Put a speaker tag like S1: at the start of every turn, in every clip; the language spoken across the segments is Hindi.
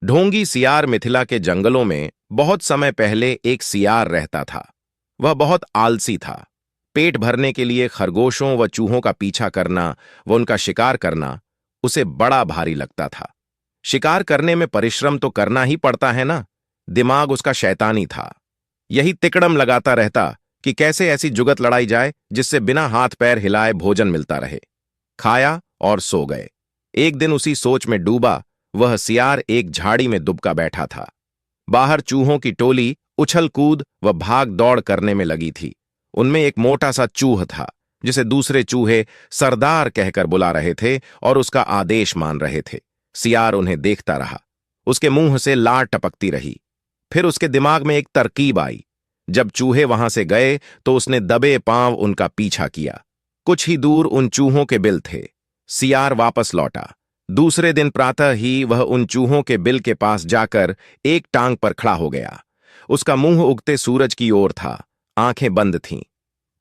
S1: ढोंगी सियार मिथिला के जंगलों में बहुत समय पहले एक सियार रहता था। वह बहुत आलसी था। पेट भरने के लिए खरगोशों व चूहों का पीछा करना व उनका शिकार करना उसे बड़ा भारी लगता था। शिकार करने में परिश्रम तो करना ही पड़ता है ना। दिमाग उसका शैतानी था। यही तिकड़म लगाता रहता कि कैसे ऐसी जुगत लड़ाई जाए जिससे बिना हाथ पैर हिलाए भोजन मिलता रहे। खाया और सो गए। एक दिन उसी सोच में डूबा वह सियार एक झाड़ी में दुबका बैठा था। बाहर चूहों की टोली उछल कूद व भाग दौड़ करने में लगी थी। उनमें एक मोटा सा चूह था जिसे दूसरे चूहे सरदार कहकर बुला रहे थे और उसका आदेश मान रहे थे। सियार उन्हें देखता रहा। उसके मुंह से लार टपकती रही। फिर उसके दिमाग में एक तरकीब आई। जब चूहे वहां से गए तो उसने दबे पांव उनका पीछा किया। कुछ ही दूर उन चूहों के बिल थे। सियार वापस लौटा। दूसरे दिन प्रातः ही वह उन चूहों के बिल के पास जाकर एक टांग पर खड़ा हो गया। उसका मुंह उगते सूरज की ओर था। आंखें बंद थीं।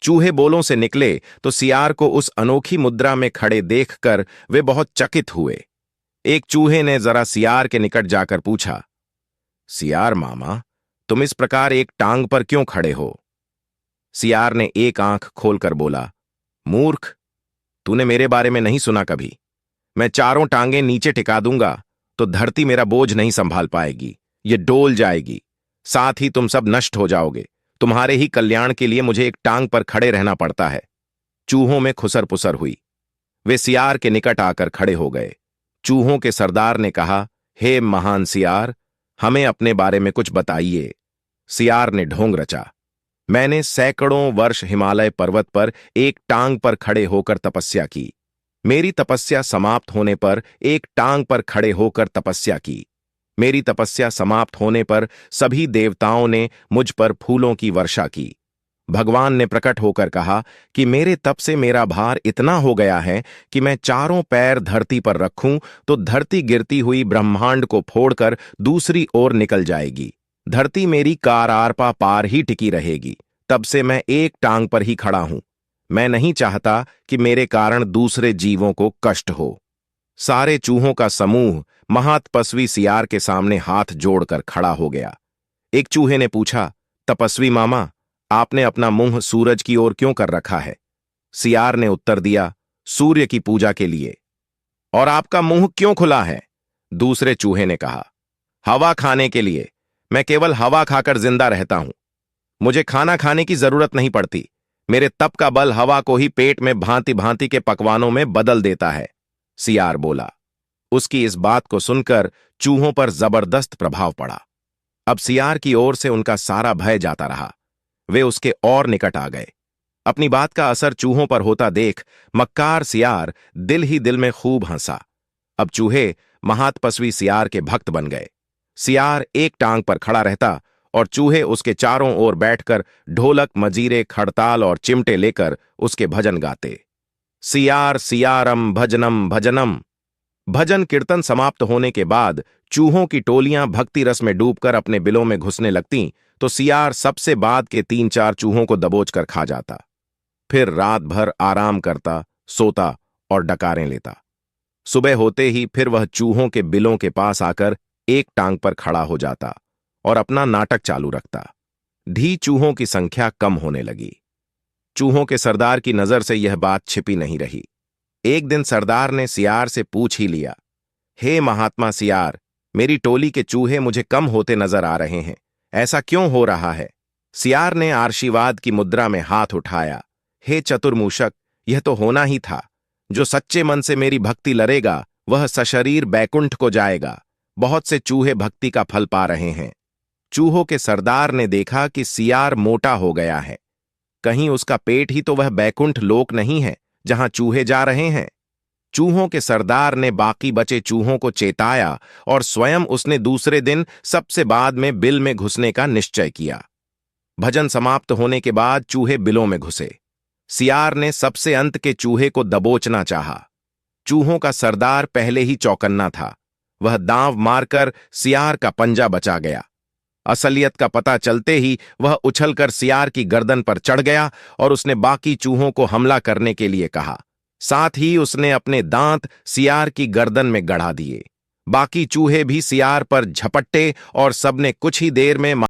S1: चूहे बोलों से निकले तो सियार को उस अनोखी मुद्रा में खड़े देखकर वे बहुत चकित हुए। एक चूहे ने जरा सियार के निकट जाकर पूछा, सियार मामा, तुम इस प्रकार एक टांग पर क्यों खड़े हो? सियार ने एक आंख खोलकर बोला, मूर्ख, तूने मेरे बारे में नहीं सुना कभी। मैं चारों टांगें नीचे टिका दूंगा तो धरती मेरा बोझ नहीं संभाल पाएगी। ये डोल जाएगी। साथ ही तुम सब नष्ट हो जाओगे। तुम्हारे ही कल्याण के लिए मुझे एक टांग पर खड़े रहना पड़ता है। चूहों में खुसर पुसर हुई। वे सियार के निकट आकर खड़े हो गए। चूहों के सरदार ने कहा, हे महान सियार, हमें अपने बारे में कुछ बताइए। सियार ने ढोंग रचा, मैंने सैकड़ों वर्ष हिमालय पर्वत पर एक टांग पर खड़े होकर तपस्या की। मेरी तपस्या समाप्त होने पर एक टांग पर खड़े होकर तपस्या की। मेरी तपस्या समाप्त होने पर सभी देवताओं ने मुझ पर फूलों की वर्षा की। भगवान ने प्रकट होकर कहा कि मेरे तप से मेरा भार इतना हो गया है कि मैं चारों पैर धरती पर रखूं तो धरती गिरती हुई ब्रह्मांड को फोड़कर दूसरी ओर निकल जाएगी। धरती मेरी कार आर पार ही टिकी रहेगी। तब से मैं एक टांग पर ही खड़ा हूं। मैं नहीं चाहता कि मेरे कारण दूसरे जीवों को कष्ट हो। सारे चूहों का समूह महातपस्वी सियार के सामने हाथ जोड़कर खड़ा हो गया। एक चूहे ने पूछा, तपस्वी मामा, आपने अपना मुंह सूरज की ओर क्यों कर रखा है? सियार ने उत्तर दिया, सूर्य की पूजा के लिए। और आपका मुंह क्यों खुला है? दूसरे चूहे ने कहा, हवा खाने के लिए। मैं केवल हवा खाकर जिंदा रहता हूं। मुझे खाना खाने की जरूरत नहीं पड़ती। मेरे तप का बल हवा को ही पेट में भांति भांति के पकवानों में बदल देता है। सियार बोला। उसकी इस बात को सुनकर चूहों पर जबरदस्त प्रभाव पड़ा। अब सियार की ओर से उनका सारा भय जाता रहा। वे उसके और निकट आ गए। अपनी बात का असर चूहों पर होता देख मक्कार सियार दिल ही दिल में खूब हंसा। अब चूहे महातपस्वी सियार के भक्त बन गए। सियार एक टांग पर खड़ा रहता और चूहे उसके चारों ओर बैठकर ढोलक, मजीरे, खड़ताल और चिमटे लेकर उसके भजन गाते। सियार सियारम भजनम भजनम। भजन कीर्तन समाप्त होने के बाद चूहों की टोलियां भक्ति रस में डूबकर अपने बिलों में घुसने लगतीं तो सियार सबसे बाद के 3-4 चूहों को दबोचकर खा जाता। फिर रात भर आराम करता, सोता और डकारें लेता। सुबह होते ही फिर वह चूहों के बिलों के पास आकर एक टांग पर खड़ा हो जाता और अपना नाटक चालू रखता। धी चूहों की संख्या कम होने लगी। चूहों के सरदार की नजर से यह बात छिपी नहीं रही। एक दिन सरदार ने सियार से पूछ ही लिया, हे महात्मा सियार, मेरी टोली के चूहे मुझे कम होते नजर आ रहे हैं। ऐसा क्यों हो रहा है? सियार ने आशीर्वाद की मुद्रा में हाथ उठाया, हे चतुर्मूषक, यह तो होना ही था। जो सच्चे मन से मेरी भक्ति लरेगा वह सशरीर बैकुंठ को जाएगा। बहुत से चूहे भक्ति का फल पा रहे हैं। चूहों के सरदार ने देखा कि सियार मोटा हो गया है। कहीं उसका पेट ही तो वह बैकुंठ लोक नहीं है जहां चूहे जा रहे हैं। चूहों के सरदार ने बाकी बचे चूहों को चेताया और स्वयं उसने दूसरे दिन सबसे बाद में बिल में घुसने का निश्चय किया। भजन समाप्त होने के बाद चूहे बिलों में घुसे। सियार ने सबसे अंत के चूहे को दबोचना चाहा। चूहों का सरदार पहले ही चौकन्ना था। वह दांव मारकर सियार का पंजा बचा गया। असलियत का पता चलते ही वह उछलकर सियार की गर्दन पर चढ़ गया और उसने बाकी चूहों को हमला करने के लिए कहा। साथ ही उसने अपने दांत सियार की गर्दन में गड़ा दिए। बाकी चूहे भी सियार पर झपट्टे और सबने कुछ ही देर में